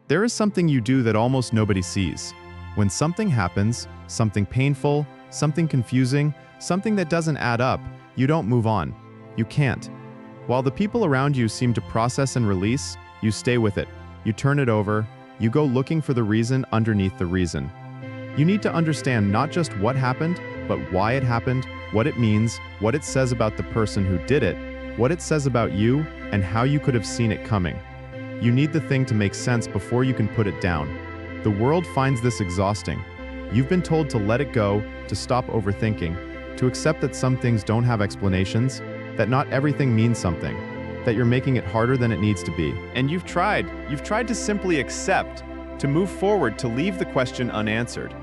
There is something you do that almost nobody sees. When something happens, something painful, something confusing, something that doesn't add up, you don't move on. You can't. While the people around you seem to process and release, you stay with it. You turn it over. You go looking for the reason underneath the reason. You need to understand not just what happened, but why it happened, what it means, what it says about the person who did it, what it says about you, and how you could have seen it coming. You need the thing to make sense before you can put it down. The world finds this exhausting. You've been told to let it go, to stop overthinking, to accept that some things don't have explanations, that not everything means something, that you're making it harder than it needs to be. And you've tried to simply accept, to move forward, to leave the question unanswered.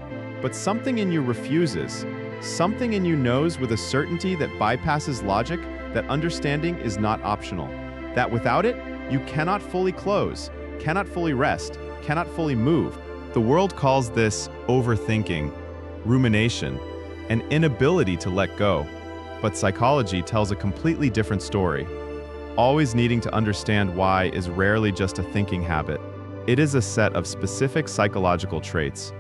But something in you refuses. Something in you knows with a certainty that bypasses logic that understanding is not optional. That without it, you cannot fully close, cannot fully rest, cannot fully move. The world calls this overthinking, rumination, an inability to let go. But psychology tells a completely different story. Always needing to understand why is rarely just a thinking habit. It is a set of specific psychological traits,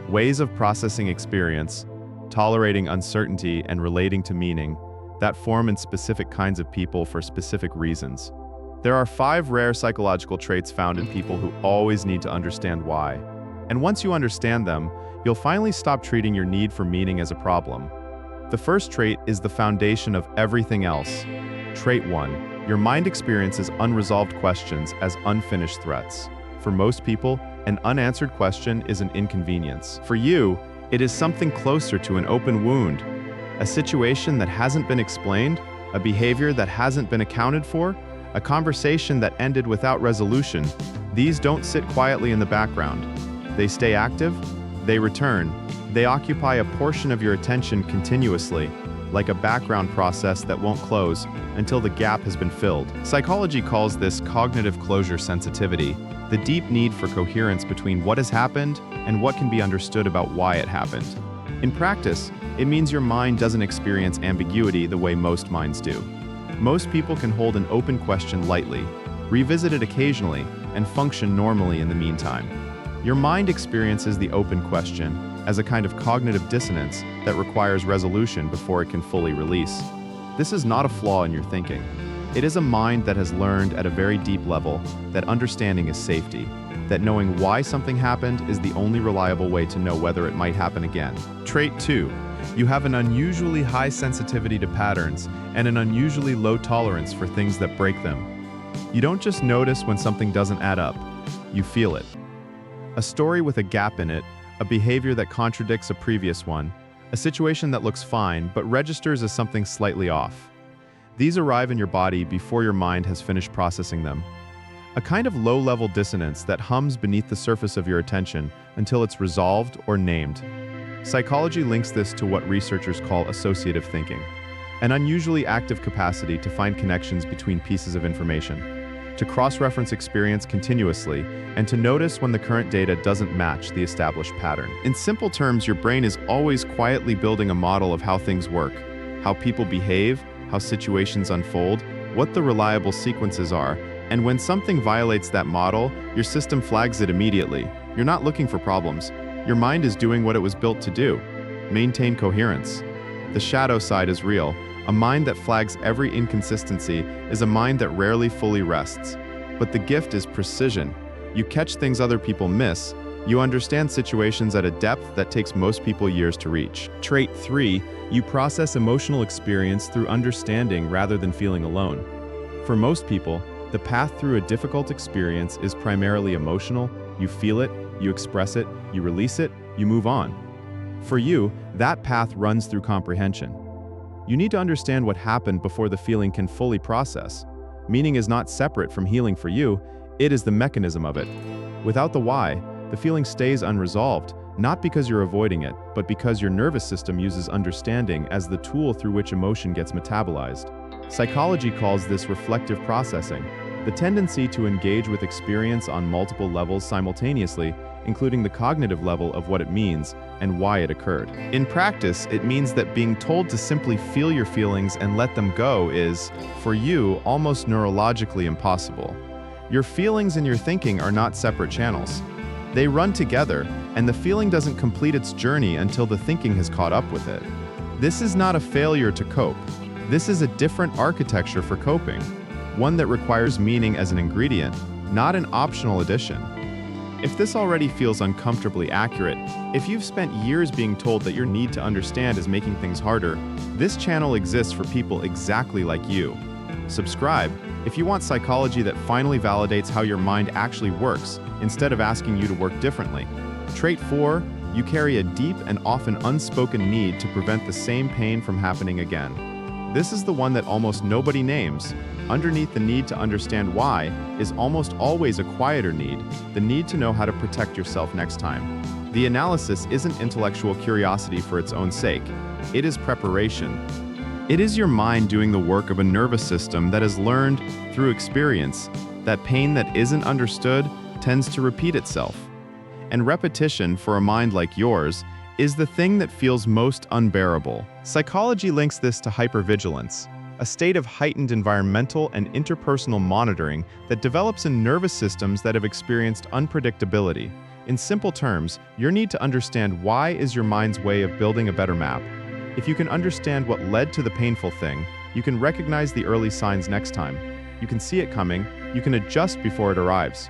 ways of processing experience, tolerating uncertainty and relating to meaning, that form in specific kinds of people for specific reasons. There are 5 rare psychological traits found in people who always need to understand why. And once you understand them, you'll finally stop treating your need for meaning as a problem. The first trait is the foundation of everything else. Trait 1. Your mind experiences unresolved questions as unfinished threats. For most people, an unanswered question is an inconvenience. For you, it is something closer to an open wound, a situation that hasn't been explained, a behavior that hasn't been accounted for, a conversation that ended without resolution. These don't sit quietly in the background. They stay active, they return, they occupy a portion of your attention continuously, like a background process that won't close until the gap has been filled. Psychology calls this cognitive closure sensitivity, the deep need for coherence between what has happened and what can be understood about why it happened. In practice, it means your mind doesn't experience ambiguity the way most minds do. Most people can hold an open question lightly, revisit it occasionally, and function normally in the meantime. Your mind experiences the open question as a kind of cognitive dissonance that requires resolution before it can fully release. This is not a flaw in your thinking. It is a mind that has learned at a very deep level that understanding is safety, that knowing why something happened is the only reliable way to know whether it might happen again. Trait 2. You have an unusually high sensitivity to patterns and an unusually low tolerance for things that break them. You don't just notice when something doesn't add up, you feel it. A story with a gap in it, a behavior that contradicts a previous one, a situation that looks fine but registers as something slightly off. These arrive in your body before your mind has finished processing them. A kind of low-level dissonance that hums beneath the surface of your attention until it's resolved or named. Psychology links this to what researchers call associative thinking, an unusually active capacity to find connections between pieces of information, to cross-reference experience continuously, and to notice when the current data doesn't match the established pattern. In simple terms, your brain is always quietly building a model of how things work, how people behave, how situations unfold, what the reliable sequences are, and when something violates that model, your system flags it immediately. You're not looking for problems. Your mind is doing what it was built to do: maintain coherence. The shadow side is real. A mind that flags every inconsistency is a mind that rarely fully rests. But the gift is precision. You catch things other people miss. You understand situations at a depth that takes most people years to reach. Trait 3. You process emotional experience through understanding rather than feeling alone. For most people, the path through a difficult experience is primarily emotional. You feel it, you express it, you release it, you move on. For you, that path runs through comprehension. You need to understand what happened before the feeling can fully process. Meaning is not separate from healing for you, it is the mechanism of it. Without the why, the feeling stays unresolved, not because you're avoiding it, but because your nervous system uses understanding as the tool through which emotion gets metabolized. Psychology calls this reflective processing, the tendency to engage with experience on multiple levels simultaneously, including the cognitive level of what it means and why it occurred. In practice, it means that being told to simply feel your feelings and let them go is, for you, almost neurologically impossible. Your feelings and your thinking are not separate channels. They run together, and the feeling doesn't complete its journey until the thinking has caught up with it. This is not a failure to cope. This is a different architecture for coping, one that requires meaning as an ingredient, not an optional addition. If this already feels uncomfortably accurate, if you've spent years being told that your need to understand is making things harder, this channel exists for people exactly like you. Subscribe if you want psychology that finally validates how your mind actually works, instead of asking you to work differently. Trait 4, you carry a deep and often unspoken need to prevent the same pain from happening again. This is the one that almost nobody names. Underneath the need to understand why is almost always a quieter need, the need to know how to protect yourself next time. The analysis isn't intellectual curiosity for its own sake. It is preparation. It is your mind doing the work of a nervous system that has learned, through experience, that pain that isn't understood tends to repeat itself. And repetition, for a mind like yours, is the thing that feels most unbearable. Psychology links this to hypervigilance, a state of heightened environmental and interpersonal monitoring that develops in nervous systems that have experienced unpredictability. In simple terms, your need to understand why is your mind's way of building a better map. If you can understand what led to the painful thing, you can recognize the early signs next time. You can see it coming, you can adjust before it arrives.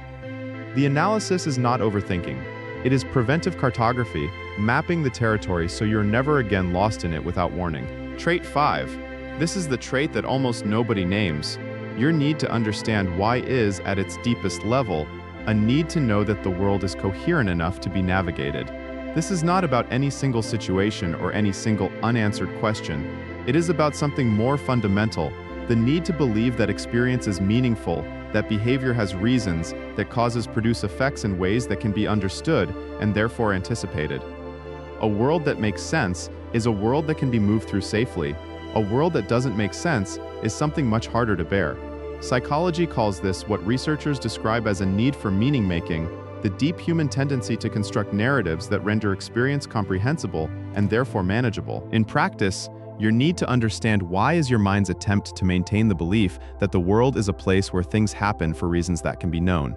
The analysis is not overthinking. It is preventive cartography, mapping the territory so you're never again lost in it without warning. Trait 5. This is the trait that almost nobody names. Your need to understand why is, at its deepest level, a need to know that the world is coherent enough to be navigated. This is not about any single situation or any single unanswered question. It is about something more fundamental, the need to believe that experience is meaningful, that behavior has reasons, that causes produce effects in ways that can be understood and therefore anticipated. A world that makes sense is a world that can be moved through safely. A world that doesn't make sense is something much harder to bear. Psychology calls this what researchers describe as a need for meaning-making, the deep human tendency to construct narratives that render experience comprehensible and therefore manageable. In practice, your need to understand why is your mind's attempt to maintain the belief that the world is a place where things happen for reasons that can be known.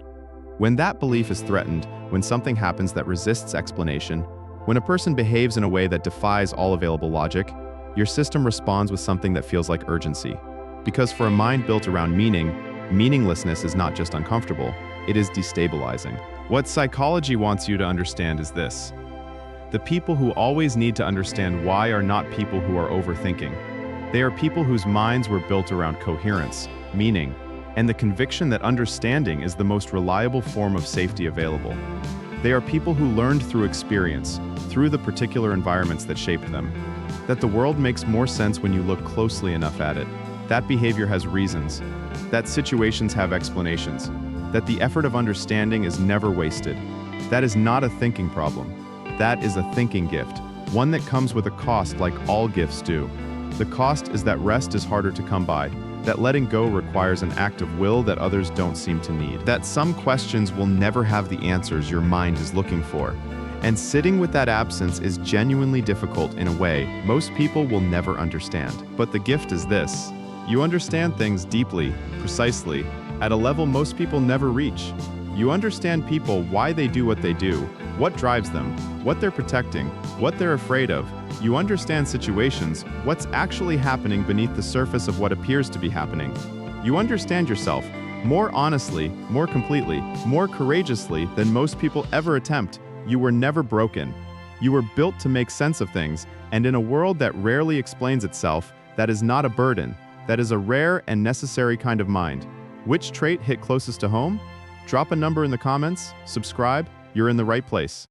When that belief is threatened, when something happens that resists explanation, when a person behaves in a way that defies all available logic, your system responds with something that feels like urgency. Because for a mind built around meaning, meaninglessness is not just uncomfortable, it is destabilizing. What psychology wants you to understand is this. The people who always need to understand why are not people who are overthinking. They are people whose minds were built around coherence, meaning, and the conviction that understanding is the most reliable form of safety available. They are people who learned through experience, through the particular environments that shaped them, that the world makes more sense when you look closely enough at it, that behavior has reasons, that situations have explanations, that the effort of understanding is never wasted. That is not a thinking problem. That is a thinking gift, one that comes with a cost like all gifts do. The cost is that rest is harder to come by, that letting go requires an act of will that others don't seem to need, that some questions will never have the answers your mind is looking for. And sitting with that absence is genuinely difficult in a way most people will never understand. But the gift is this. You understand things deeply, precisely, at a level most people never reach. You understand people, why they do what they do, what drives them, what they're protecting, what they're afraid of. You understand situations, what's actually happening beneath the surface of what appears to be happening. You understand yourself more honestly, more completely, more courageously than most people ever attempt. You were never broken. You were built to make sense of things, and in a world that rarely explains itself, that is not a burden. That is a rare and necessary kind of mind. Which trait hit closest to home? Drop a number in the comments, subscribe, you're in the right place.